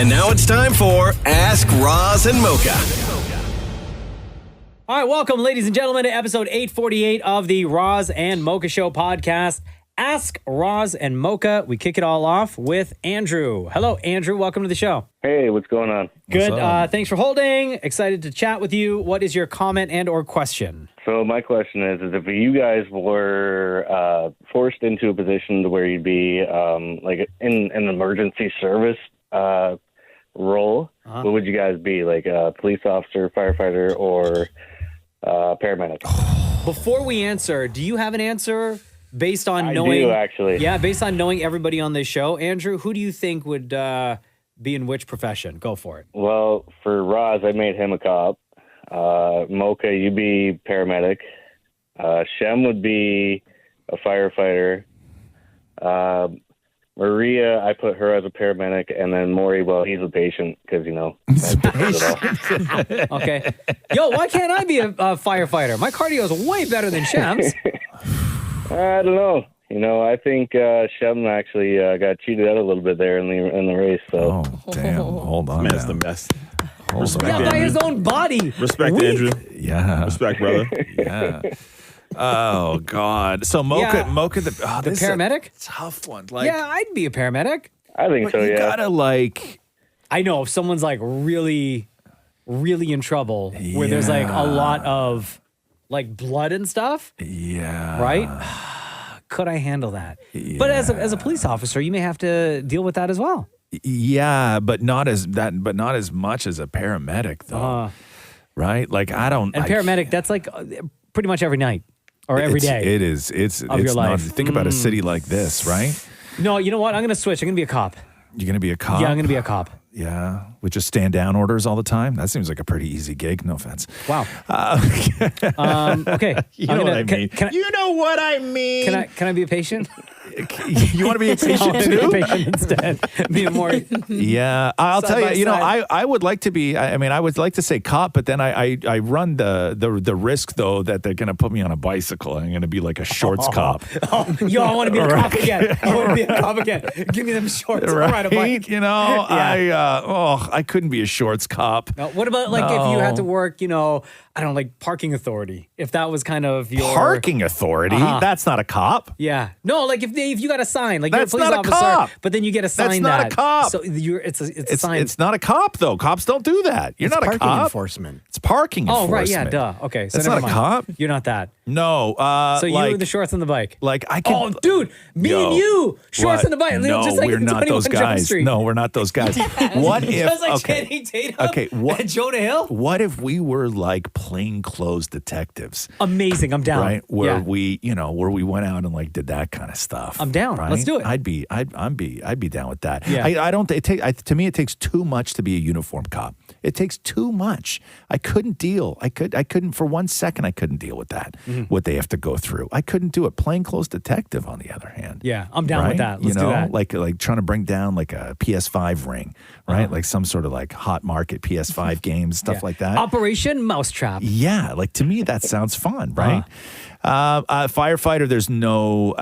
And now it's time for Ask Roz and Mocha. All right, welcome, ladies and gentlemen, to episode 848 of the Roz and Mocha Show podcast. Ask Roz and Mocha. We kick it all off with Andrew. Hello, Andrew. Welcome to the show. Hey, what's going on? Good. Thanks for holding. Excited to chat with you. What is your comment and or question? So my question is if you guys were forced into a position to where you'd be like in an emergency service role, what would you guys be? Like a police officer, firefighter, or paramedic? Before we answer, do you have an answer based on knowing? I do, actually. Yeah, based on knowing everybody on this show. Andrew, who do you think would be in which profession? Go for it. Well, for Roz, I made him a cop. Mocha, you'd be paramedic. Shem would be a firefighter. Maria, I put her as a paramedic, and then Maury, well, he's a patient because, you know. Okay. Yo, why can't I be a firefighter? My cardio is way better than Shem's. I don't know. You know, I think Shem actually got cheated out a little bit there in the race. So. Oh, damn. Hold on. Man's the best. Respect, Yeah, by his own body. Respect, Andrew. Yeah. Respect, brother. Yeah. Oh, God. So, Mocha, Yeah. the The paramedic? tough one. Like, Yeah, I'd be a paramedic. I think so, you yeah. gotta, like... I know if someone's like really, really in trouble where there's like a lot of like blood and stuff, Yeah. right? Could I handle that? But as a police officer, you may have to deal with that as well. Yeah, but not as much as a paramedic, though. Right? Like, I don't... And paramedic, that's like pretty much every night or every day. It is. It's of your life. Think about a city like this, right? No, you know what? I'm going to switch. I'm going to be a cop. You're going to be a cop? Yeah, I'm going to be a cop. Yeah, with just stand down orders all the time. That seems like a pretty easy gig. No offense. Wow. Okay. You know what I mean. You know what I mean. Can I be a patient? You want to be a patient I want to be too? a patient instead. Be a more. Yeah, I'll Side tell by you. You know, side. I would like to be. I mean, I would like to say cop, but then I run the risk though that they're going to put me on a bicycle. I'm going to be like a shorts cop. Yo, I want to be a cop again. I want to be a cop again. Give me them shorts. I'll ride a bike. You know, Yeah. I couldn't be a shorts cop. Now, what about like if you had to work, you know, I don't know, like parking authority? If that was kind of your Parking authority? That's not a cop. Yeah. No, like if you got a sign, like That's you're a police not a officer, cop. but then you get a sign not a that cop. So it's a sign. It's not a cop though. Cops don't do that. You're not a Parking cop. enforcement. It's parking Oh, enforcement. right. Yeah. Duh. Okay. So That's never not a mind. cop. You're not that. No. So you like, were the shorts on the bike. Like I can. Oh, dude, me Yo, and you, shorts what? on the bike. No, just like we're in not 21 those Jump guys. Street. No, we're not those guys. What if? Just like Okay. Channing Tatum Okay. What? and Jonah Hill. What if we were like plainclothes detectives? Amazing. I'm down. Right, where Yeah. where we went out and like did that kind of stuff. I'm down. Right? Let's do it. I'd be down with that. Yeah. I don't. To me, it takes too much to be a uniform cop. It takes too much. I couldn't deal. I couldn't for 1 second. I couldn't deal with that. What they have to go through. I couldn't do it. Plainclothes detective, on the other hand. Yeah, I'm down with that. Let's you know, do that. like trying to bring down like a PS5 ring, right? Like some sort of like hot market PS5 games, stuff like that. Operation Mousetrap. Yeah, like to me that sounds fun, right? Firefighter, there's no.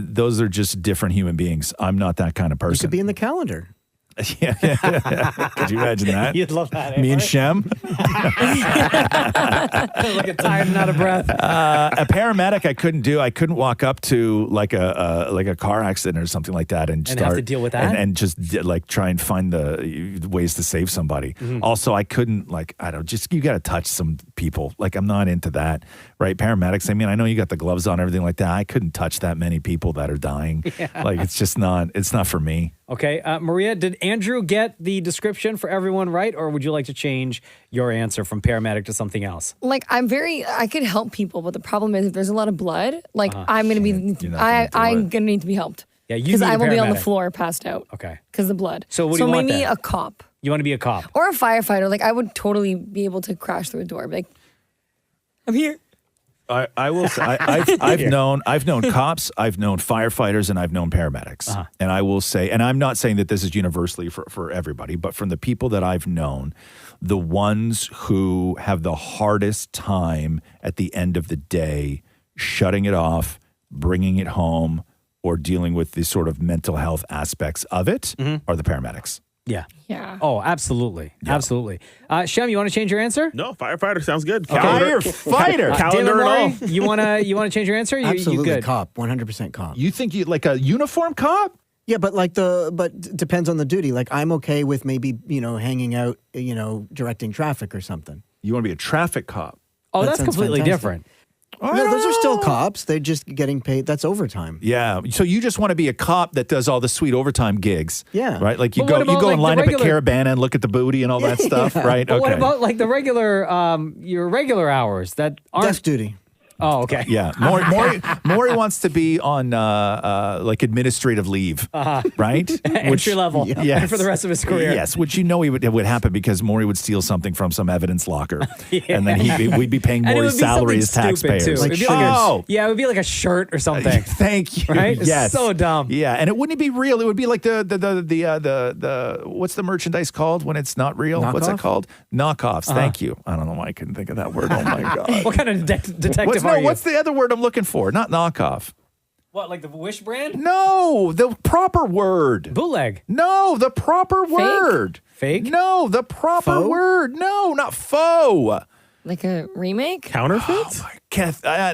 Those are just different human beings. I'm not that kind of You person. could be in the calendar. Yeah. Could you imagine that? You'd love that. Me and Shem. Like tired and out of breath. A paramedic, I couldn't do. I couldn't walk up to like a car accident or something like that and have start to deal with that? and just like try and find the ways to save somebody. Also, I couldn't you got to touch some people. Like I'm not into that, right? Paramedics. I mean, I know you got the gloves on, everything like that. I couldn't touch that many people that are dying. Like it's just not. It's not for me. Okay, Maria, did Andrew get the description for everyone right, or would you like to change your answer from paramedic to something else? Like I could help people, but the problem is if there's a lot of blood, like I'm gonna be, You're not gonna do I'm it. gonna need to be helped. Yeah, you because need a I will be on the paramedic. floor, passed out. Okay. Because the blood. So what do you want maybe then? a cop You want to be a cop? or a firefighter. Like I would totally be able to crash through a door. Be like, I'm here. I will say I've known cops, I've known firefighters, and I've known paramedics. And I will say, and I'm not saying that this is universally for everybody, but from the people that I've known, the ones who have the hardest time at the end of the day shutting it off, bringing it home, or dealing with the sort of mental health aspects of it are the paramedics. Yeah. Yeah. Oh, absolutely. Absolutely. Shem, you want to change your answer? No, firefighter sounds good. Firefighter. Calendar and all. you wanna change your answer? Absolutely, You good? cop, 100% cop. You think you like a uniform cop? Yeah, but depends on the duty. Like I'm okay with maybe hanging out, directing traffic or something. You want to be a traffic cop? Oh, That that's sounds completely fantastic. different. No, those are still cops. They're just getting paid. That's overtime. Yeah. So you just want to be a cop that does all the sweet overtime gigs. Yeah. Right? Like you But go what about, and like, line the up at regular- Caravana and look at the booty and all that stuff, right? But okay. what about like the regular your regular hours that aren't Desk duty. Oh, okay. Yeah, Maury wants to be on like administrative leave, right? Entry level. Yes. And for the rest of his career. Yes, which it would happen because Maury would steal something from some evidence locker, and then we'd be paying And it Maury's would be salary as something stupid, taxpayers. too. It'd be like oh, Yeah, it would be like a shirt or something. thank you. Right? It's Yes, so dumb. Yeah, and it wouldn't be real. It would be like the what's the merchandise called when it's not real? What's it Knockoff? called? Knockoffs. Thank you. I don't know why I couldn't think of that word. Oh my god. What kind of detective are you? What's the other word I'm looking for? Not knockoff. What, like the Wish brand? No, the proper word. Bootleg. No, the proper word. Fake? No, the proper Faux? word. No, not faux. Like a remake? Counterfeits?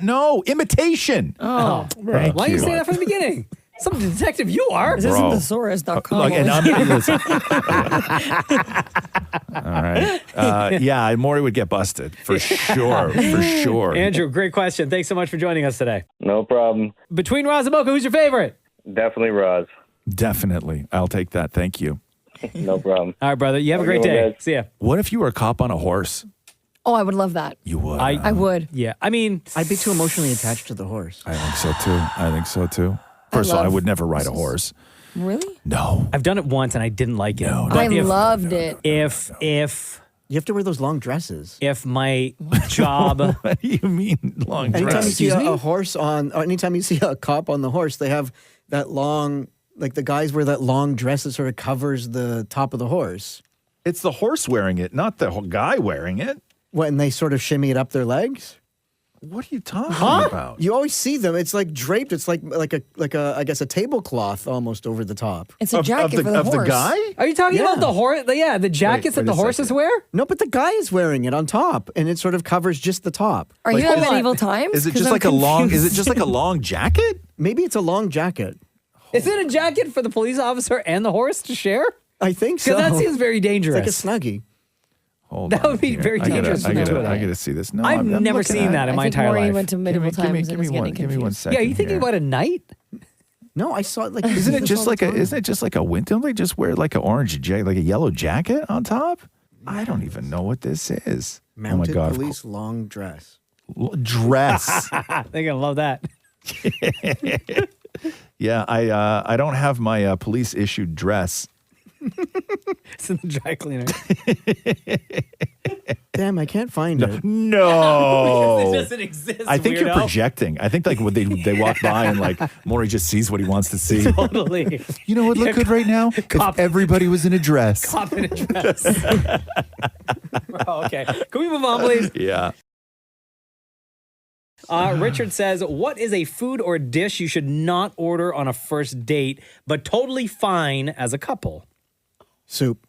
No, imitation. Oh. Thank Why didn't you you. say that from the beginning? Some detective you are. This isn't Bro. thesaurus.com. Look, and listen. All right. Yeah, Maury would get busted for sure. For sure. Andrew, great question. Thanks so much for joining us today. No problem. Between Roz and Mocha, who's your favorite? Definitely Roz. Definitely. I'll take that. Thank you. No problem. All right, brother. You have a great Okay, day. guys. See ya. What if you were a cop on a horse? Oh, I would love that. You would. I would. Yeah. I mean, I'd be too emotionally attached to the horse. I think so too. First of all, I would never ride a horse. Really? No. I've done it once and I didn't like it. No, But I loved it. if You have to wear those long dresses. my job What do you mean long Anytime dress? you see a horse or anytime you see a cop on the horse, they have that long, like the guys wear that long dress that sort of covers the top of the horse. It's the horse wearing it, not the guy wearing it. When they sort of shimmy it up their legs. What are you talking about? You always see them. It's like draped. It's like a I guess a tablecloth almost over the top. It's a jacket for the of horse. the guy? Are you talking Yeah. about the horse? Yeah, the jackets Wait that the a horses second. wear? No, but the guy is wearing it on top, and it sort of covers just the top. Are Like, you in hold on. medieval times? Is it 'Cause just I'm like a long? Is it confused. just like a long jacket? Maybe it's a long jacket. Is it a jacket for the police officer and the horse to share? I think so. Because that seems very it's dangerous. like a snuggie. Hold That on would be here. very dangerous I to do gotta that. see this. No, I've I'm never looking seen at that it. in my I think entire Maury life. went to medieval times and was getting Give me one confused. second. Yeah, you thinking here. about a knight? No, I saw it like. Isn't it this just all the like a? time. Isn't it just like a winter? Don't they just wear like an orange jacket, like a yellow jacket on top? I don't even know what this is. Mounted oh my god! police long dress? Dress. They're gonna love that. Yeah, I don't have my police issued dress. It's in the dry cleaner. Damn, I can't find it. No, It doesn't exist. I think you're weirdo. projecting. I think like when they walk by and like Maury just sees what he wants to see. Totally. You know what would look good right now? Cop. If everybody was in a dress. Cop in a dress. Oh, okay. Can we move on, please? Yeah. Richard says, what is a food or dish you should not order on a first date, but totally fine as a couple? Soup.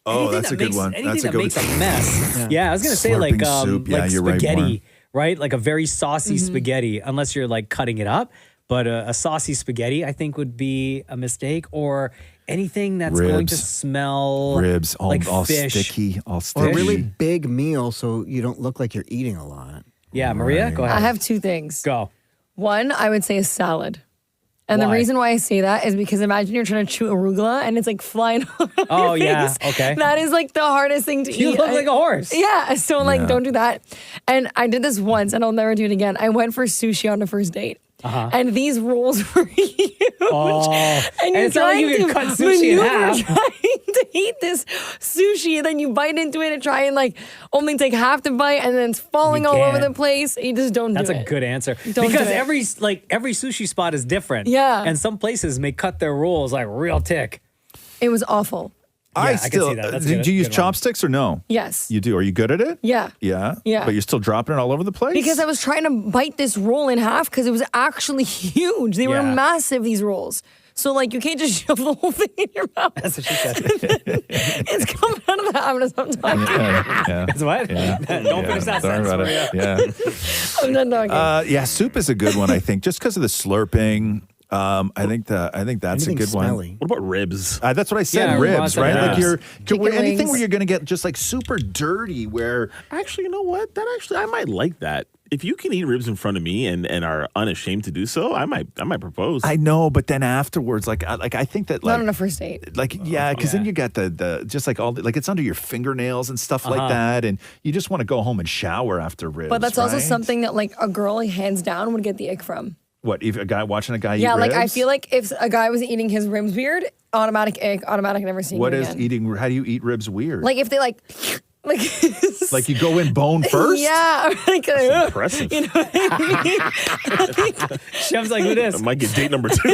Oh, Anything that's that a good makes- one. Anything That's a that good makes a mess. Yeah, I was going to say like, Slurping soup. Yeah, like you're right, spaghetti, Warren. right? Like a very saucy spaghetti, unless you're like cutting it up. But a saucy spaghetti, I think, would be a mistake. Or anything that's going to Ribs. smell Ribs, all, like all fish. sticky, all Or sticky. a really big meal so you don't look like you're eating a lot. Yeah, Maria, go ahead. I have two things. Go. One, I would say a salad. And Why? the reason why I say that is because imagine you're trying to chew arugula and it's like flying all over Oh, your yeah. face. Okay. That is like the hardest thing to You eat. look like a horse. Yeah. So like, Yeah. don't do that. And I did this once and I'll never do it again. I went for sushi on a first date. And these rolls were huge. Oh. And you're it's not like you trying can to cut sushi in maneuver, half. trying to eat this sushi, and then you bite into it and try and like only take half the bite, and then it's falling You all over can't. the place. You just don't That's do a it. good answer. Don't because do it. every sushi spot is different. Yeah. And some places may cut their rolls like real tick. It was awful. I can see that. That's do good. you use Good one. chopsticks or no? Yes. You do. Are you good at it? Yeah. Yeah. Yeah. But you're still dropping it all over the place? Because I was trying to bite this roll in half because it was actually huge. They were Yeah. massive, these rolls. So like you can't just shove the whole thing in your mouth. That's what she said. It's coming out of the I'm talking. Yeah. That's what? Don't finish that Sorry sentence, about Maria. it. Yeah. I'm done talking. Yeah, soup is a good one, I think, just because of the slurping. I think that's Anything a good smelly. What about ribs? one. That's what I said, Yeah, Roz ribs, said right? ribs. Like you're Chicken anything wings. where you're going to get just like super dirty where Actually, you know what? I might like that. If you can eat ribs in front of me and are unashamed to do so, I might propose. I know, but then afterwards, I think that Not on a first date. like because then you got the just like all the, like it's under your fingernails and stuff like that, and you just want to go home and shower after ribs. But that's also right? something that like a girl hands down would get the ick from. What if a guy watching a guy eat Yeah, like I ribs? feel like if a guy was eating his ribs weird, automatic ick, automatic never seeing What him is again. eating? How do you eat ribs weird? Like if they like Like you go in bone first? Yeah, like Impressive. you know what I mean? Chef's like, who this? I might get date number 2.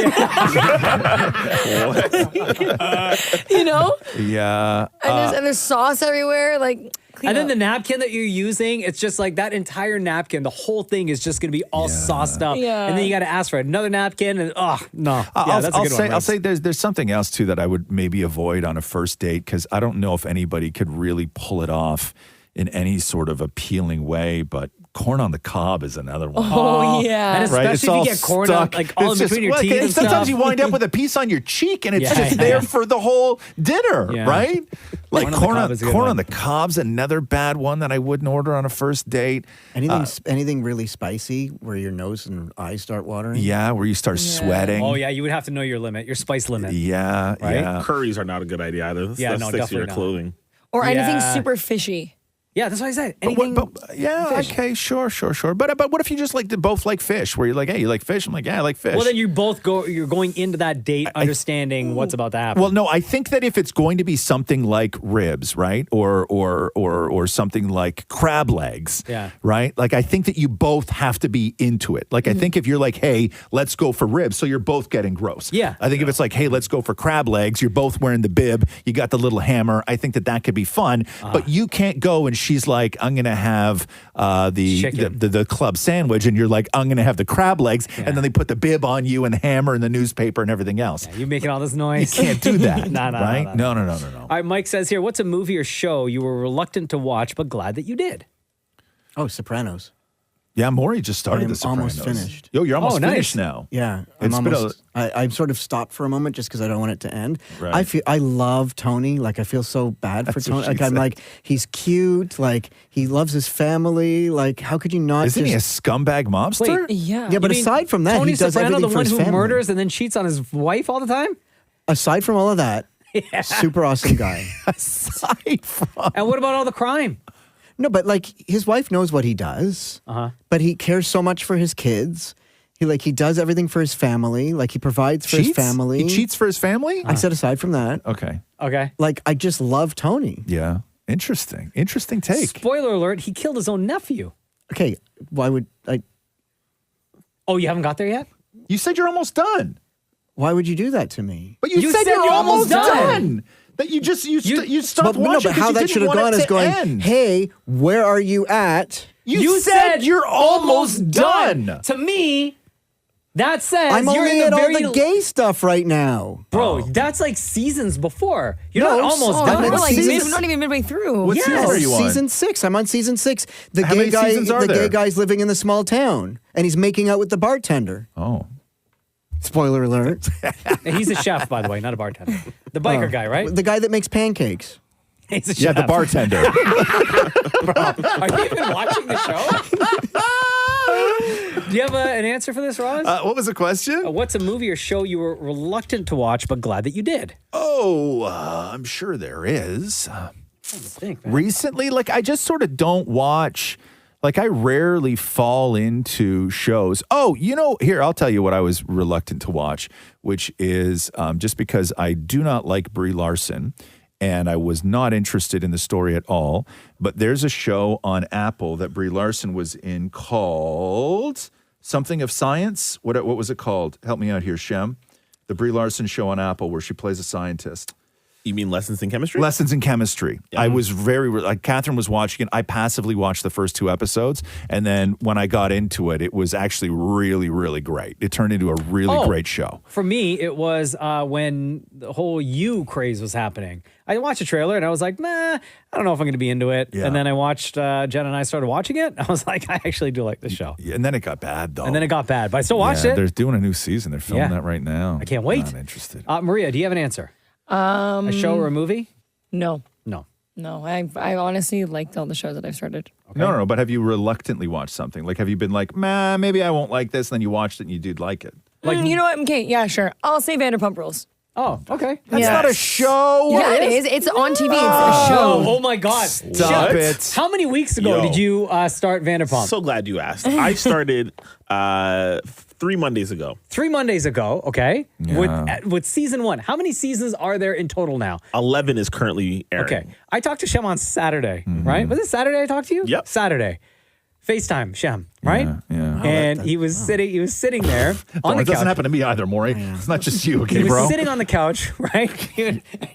You know? Yeah. And there's sauce everywhere. Like clean And then up. the napkin that you're using, it's just like that entire napkin, the whole thing is just going to be all sauced up. Yeah. And then you got to ask for another napkin. And no. I'll, that's a good one. I'll say there's something else too that I would maybe avoid on a first date because I don't know if anybody could really pull it off in any sort of appealing way, but corn on the cob is another one. Oh, yeah. And Right, especially if you get corn on, like all in between your teeth and sometimes stuff. you wind up with a piece on your cheek and it's Yeah, just yeah. there for the whole dinner, Yeah. right? Like Corn on the cob is a good corn one. on the cob's another bad one that I wouldn't order on a first date. Anything really spicy where your nose and eyes start watering? Yeah, where you start sweating. Oh, yeah. You would have to know your limit, your spice limit. Yeah, Right? yeah. Curries are not a good idea either. Yeah, That no, sticks to your definitely not. clothing. Or anything Yeah. super fishy. Yeah, that's what I said. But Anything. fish. okay, sure. But what if you just both like fish? Where you're like, hey, you like fish? I'm like, yeah, I like fish. Well, then you both you're going into that date understanding what's about to happen. Well, no, I think that if it's going to be something like ribs, right, or something like crab legs, Yeah. right, like I think that you both have to be into it. Like I think if you're like, hey, let's go for ribs, so you're both getting gross. Yeah. I think if it's like, hey, let's go for crab legs, you're both wearing the bib, you got the little hammer. I think that could be fun, but you can't go and she's like, I'm gonna have Chicken. the club sandwich, and you're like, I'm gonna have the crab legs, and then they put the bib on you and the hammer and the newspaper and everything else. You making all this noise. You can't do that, No, right? no. No. All right, Mike says here, what's a movie or show you were reluctant to watch but glad that you did? Oh, Sopranos. Yeah, Maury just started I'm The Sopranos. almost finished. Yo, you're almost Oh, nice. finished now. Yeah, It's I'm been almost. I sort of stopped for a moment just because I don't want it to end. Right. I love Tony. Like I feel so bad for That's what Tony. she Like I'm said. like he's cute. Like he loves his family. Like how could you not? Isn't he a just, scumbag mobster? Yeah. Yeah, but You mean aside from that, Tony he does Soprano, everything the for one his who family. murders and then cheats on his wife all the time? Aside from all of that, super awesome guy. Aside from And what about all the crime? No, but like his wife knows what he does. But he cares so much for his kids. He does everything for his family. Like he provides for his cheats? family. He cheats for his family? I said aside from that, Okay. Okay. like I just love Tony. Yeah. Interesting take. Spoiler alert, he killed his own nephew. Okay, why would I? Oh, you haven't got there yet? You said you're almost done. Why would you do that to me? But you said you're almost done. That you just you stopped watching. but how that should have gone is going. End. Hey, where are you at? You said you're almost done. To me, that says I'm you're only in at the all very the gay stuff right now. Bro, that's like seasons before. You're No, not almost Oh, done. we're What like season? not even midway through. What season are you on? Season 6. I'm on season 6. The How many seasons are the there? gay guy's living in the small town, and he's making out with the bartender. Oh. Spoiler alert. He's a chef, by the way, not a bartender. The biker guy, right? The guy that makes pancakes. He's a Yeah, chef. the bartender. Are you even watching the show? Do you have an answer for this, Roz? What was the question? What's a movie or show you were reluctant to watch but glad that you did? Oh, I'm sure there is. Think, man. Recently, like I just sort of don't watch. Like I rarely fall into shows. Oh, here, I'll tell you what I was reluctant to watch, which is just because I do not like Brie Larson and I was not interested in the story at all. But there's a show on Apple that Brie Larson was in called Something of Science. What was it called? Help me out here, Shem. The Brie Larson show on Apple where she plays a scientist. You mean Lessons in Chemistry? Lessons in Chemistry. Yeah. I was like Catherine was watching it. I passively watched the first 2 episodes, and then when I got into it, it was actually really, really great. It turned into a really great show. For me, it was when the whole You craze was happening. I watched a trailer and I was like, nah, I don't know if I'm going to be into it. Yeah. And then I watched, Jen and I started watching it. I was like, I actually do like the show. Yeah, and then it got bad, though. And then it got bad, but I still watched it. They're doing a new season. They're filming that right now. I can't wait. Not interested. Maria, do you have an answer? A show or a movie? No. No. No, I honestly liked all the shows that I've started. Okay. No, but have you reluctantly watched something? Like, have you been like, maybe I won't like this, and then you watched it and you did like it? Like, You know what? Okay, yeah, sure. I'll say Vanderpump Rules. Oh, okay. That's not a show. Yeah, it is. It's on TV. It's a show. Oh my God. Stop it. How many weeks ago did you start Vanderpump? So glad you asked. I started 3 Mondays ago. 3 Mondays ago, okay? Yeah. With season 1. How many seasons are there in total now? 11 is currently airing. Okay. I talked to Shem on Saturday, right? Was it Saturday I talked to you? Yep. Saturday. FaceTime, Shem, right? Yeah. And he was sitting there on the It doesn't couch. happen to me either, Maury. It's not just you, okay, He was bro? sitting on the couch, right?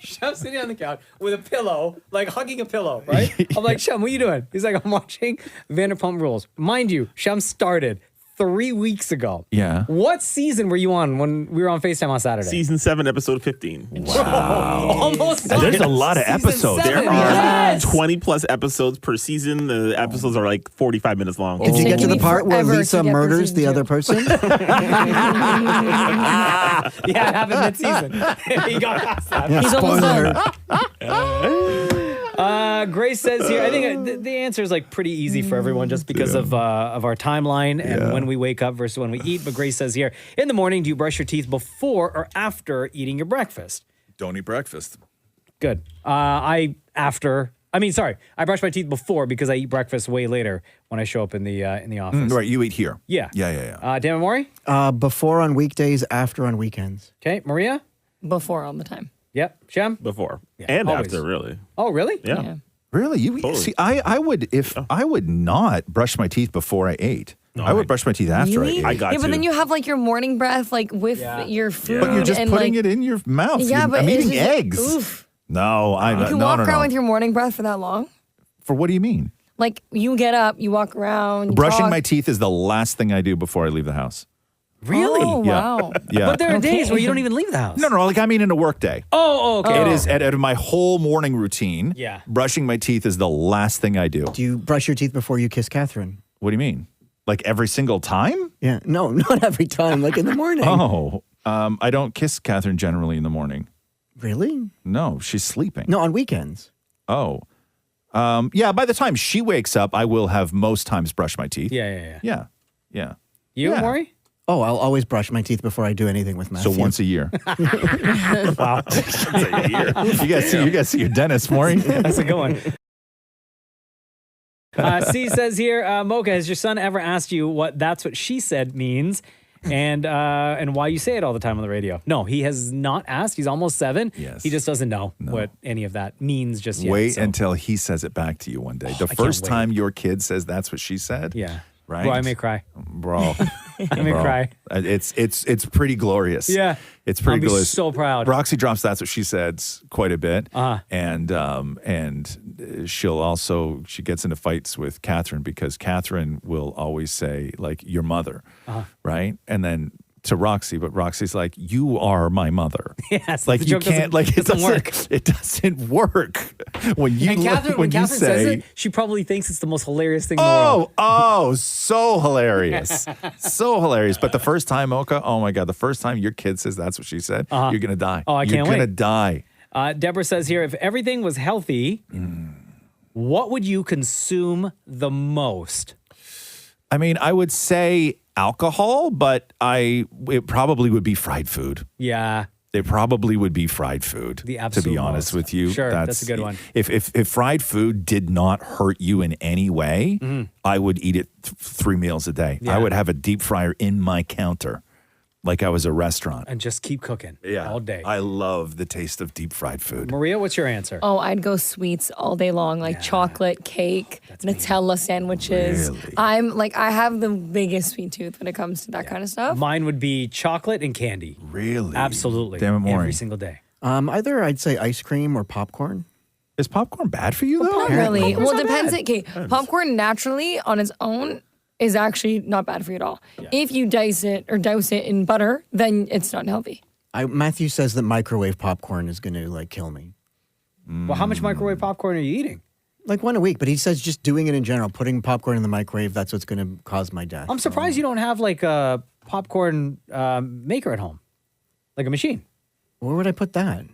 Shem's sitting on the couch with a pillow, like hugging a pillow, right? I'm like, Shem, what are you doing? He's like, I'm watching Vanderpump Rules. Mind you, Shem started 3 weeks ago. Yeah. What season were you on when we were on FaceTime on Saturday? Season 7, episode 15. Almost done. There's a lot of Season episodes. 7, There are yes. 20 plus episodes per season. The episodes are like 45 minutes long. Did you get to taking the me part where forever to Lisa get through murders season the 2. other person? Yeah, it happened mid-season. He got past that. He's almost done. Grace says here, I think the answer is like pretty easy for everyone just because of our timeline and when we wake up versus when we eat. But Grace says here, in the morning, do you brush your teeth before or after eating your breakfast? Don't eat breakfast. Good. I brush my teeth before because I eat breakfast way later when I show up in the office. Right, you eat here. Yeah. Yeah. Dan and Maury? Before on weekdays, after on weekends. Okay. Maria? Before all the time. Yep. Shem? Before and always. after, really. Oh, really? Yeah. Really? Totally. See, I would I would not brush my teeth before I ate. I would brush my teeth after Really? I I ate. got Yeah, but to. then you have like your morning breath, like with your food. But you're just and, putting like, it in your mouth. Yeah, but I'm it's eating just like, eggs. oof. No, I You can no, walk no, around no. with your morning breath for that long. For what do you mean? Like you get up, you walk around. You Brushing talk. my teeth is the last thing I do before I leave the house. Really? Oh, Yeah. wow. Yeah. But there are days where you don't even leave the house. No, like I mean in a work day. Oh, okay. It is out of my whole morning routine. Yeah. Brushing my teeth is the last thing I do. Do you brush your teeth before you kiss Catherine? What do you mean? Like every single time? Yeah. No, not every time. Like in the morning. Oh, I don't kiss Catherine generally in the morning. Really? No, she's sleeping. No, on weekends. Oh. Yeah, by the time she wakes up, I will have most times brushed my teeth. Yeah. Yeah. Yeah. You, Yeah. Maury? Oh, I'll always brush my teeth before I do anything with So Matthew. once a year. Wow. You guys see your dentist, Maury. That's a good one. C says here, Mocha, has your son ever asked you what "that's what she said" means, and why you say it all the time on the radio? No, he has not asked. He's almost 7. Yes. He just doesn't know what any of that means just yet. Wait so- until he says it back to you one day. The can't first wait. time your kid says that's what she said. Yeah. Right. Bro, I may cry. Bro. I may cry. It's pretty glorious. Yeah. It's pretty I'll be glorious. so proud. Roxy drops that's what she said quite a bit. And she gets into fights with Catherine because Catherine will always say like your mother. Right? And then to Roxy, but Roxy's like, you are my mother. Yes. Like the you joke can't, doesn't- like it doesn't work. It doesn't work when you And Catherine, when when you Catherine say, says it, she probably thinks it's the most hilarious thing in the world. oh, so hilarious, so hilarious. But the first time, Mocha, oh my God, the first time your kid says that's what she said, you're gonna die. Oh, I you're can't gonna wait. die. Deborah says here, if everything was healthy, what would you consume the most? I mean, I would say alcohol, but it probably would be fried food. Yeah. It probably would be fried food. The to absolute be honest most. with you. Sure, that's a good one. If fried food did not hurt you in any way, I would eat it 3 meals a day. Yeah. I would have a deep fryer in my counter, like I was a restaurant. And just keep cooking all day. I love the taste of deep fried food. Maria, what's your answer? Oh, I'd go sweets all day long, like chocolate, cake, Nutella sandwiches. Really? I have the biggest sweet tooth when it comes to that kind of stuff. Mine would be chocolate and candy. Really? Absolutely. Damn it, Maury. Every single day. Either I'd say ice cream or popcorn. Is popcorn bad for you though? Not really. Popcorn's Well, not depends. bad. Okay, popcorn naturally on its own is actually not bad for you at all. If you dice it or douse it in butter, then it's not healthy. Matthew says that microwave popcorn is going to like kill me. Well, how much microwave popcorn are you eating? Like one a week, but he says just doing it in general, putting popcorn in the microwave, that's what's going to cause my death. I'm surprised you don't have like a popcorn maker at home, like a machine. Where would I put that?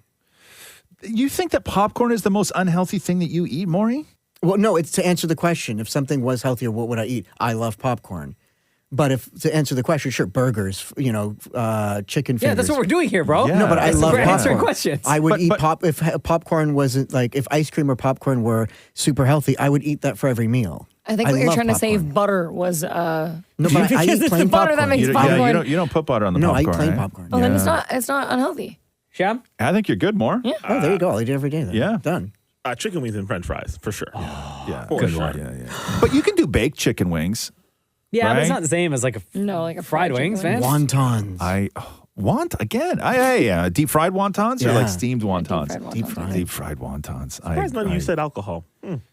You think that popcorn is the most unhealthy thing that you eat, Maury? Well, no, it's to answer the question. If something was healthier, what would I eat? I love popcorn. But if to answer the question, sure, burgers, chicken fingers. Yeah, that's what we're doing here, bro. Yeah. No, but I That's love we're answering popcorn. questions. I would eat if popcorn wasn't like if ice cream or popcorn were super healthy, I would eat that for every meal. I think what you're love trying to say if popcorn. butter was No, but I because eat it's the plain butter that popcorn. makes You popcorn. you don't put butter on the No, I popcorn. eat plain right? popcorn. Well, then it's not unhealthy. Sham? I think you're good, More. Yeah. Oh, there you go. I'll eat it every day then. Yeah. Done. Chicken wings and French fries for sure. Yeah. For Good sure. one. Yeah. But you can do baked chicken wings. Yeah, but it's Right? not the same as like a No, like a fried chicken wings, wing. man. Wontons. Deep fried wontons or Yeah. like steamed wontons? fried wontons. Deep fried. Deep fried wontons. Surprised none of you said alcohol.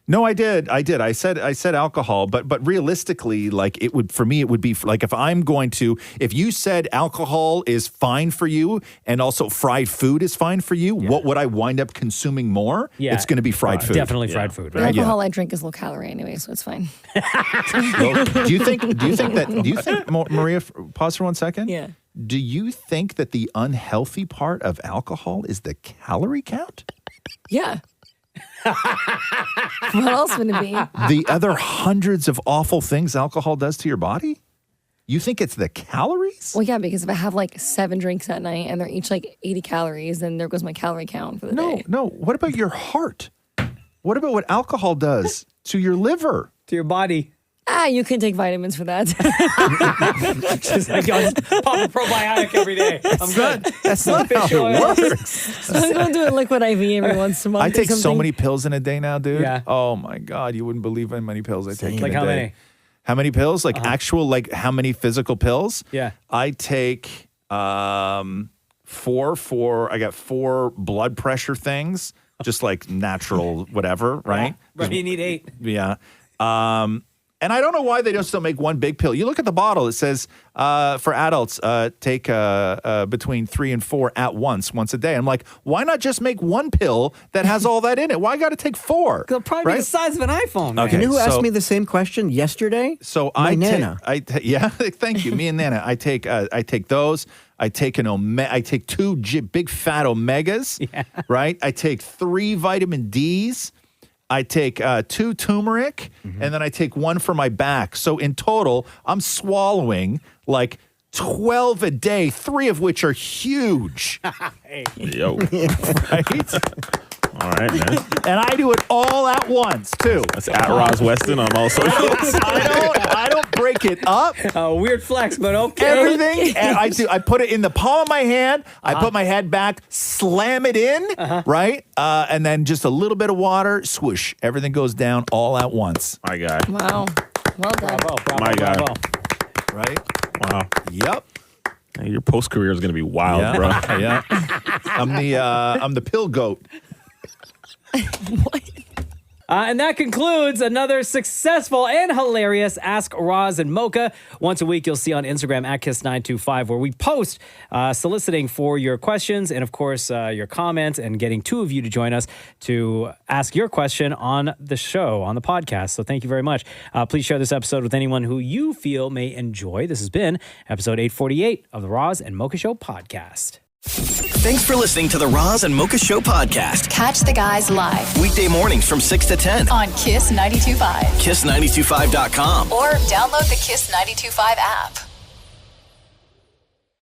No, I did. I said alcohol, but realistically, like it would for me, it would be like if you said alcohol is fine for you and also fried food is fine for you, what would I wind up consuming more? Yeah. It's going to be fried food. Definitely fried food, The right? alcohol I drink is low calorie anyway, so it's fine. Well, do you think Maria? Pause for 1 second. Yeah. Do you think that the unhealthy part of alcohol is the calorie count? Yeah. What else would it be? The other hundreds of awful things alcohol does to your body? You think it's the calories? Well, yeah, because if I have like 7 drinks at night and they're each like 80 calories, then there goes my calorie count for the day. No. What about your heart? What about what alcohol does to your liver? To your body. You can take vitamins for that. Just like, I'll just pop a probiotic every day. I'm good. That's not how it works. I'm going to do a liquid IV every once in a month. I or take so something. many pills in a day now, dude. Yeah. Oh my God, you wouldn't believe how many pills I take in Like a how day. many? How many pills? Like actual, like how many physical pills? Yeah. I take four. I got 4 blood pressure things, just like natural whatever, right? Right, you need 8. Yeah. And I don't know why they just don't make one big pill. You look at the bottle; it says for adults, take between 3 and 4 at once a day. I'm like, why not just make one pill that has all that in it? Why got to take 4? It'll probably be the size of an iPhone. Man. Okay. You know who so- asked me the same question yesterday? So My Nana. yeah, thank you. Me and Nana. I take those. I take I take 2 big fat omegas. Yeah. Right. I take 3 vitamin Ds. I take 2 turmeric, and then I take 1 for my back. So in total, I'm swallowing like 12 a day, 3 of which are huge. Yo. Right? All right, man. And I do it all at once, too. That's at Roz Weston on all socials. I don't break it up. Weird flex, but okay. Everything, and I put it in the palm of my hand. I put my head back, slam it in, right, and then just a little bit of water, swoosh. Everything goes down all at once. My guy. Wow. Well done. Bravo, My God. bravo. Right? Wow. Yep. Hey, your post career is going to be wild, bro. Yeah. I'm the pill goat. And that concludes another successful and hilarious Ask Roz and Mocha. Once a week, you'll see on Instagram at Kiss925, where we post soliciting for your questions and, of course, your comments, and getting 2 of you to join us to ask your question on the show, on the podcast. So thank you very much. Please share this episode with anyone who you feel may enjoy. This has been episode 848 of the Roz and Mocha Show podcast. Thanks for listening to the Roz and Mocha Show podcast. Catch the guys live Weekday mornings from 6 to 10. on Kiss 92.5 Kiss925.com. or download the Kiss 92.5 app.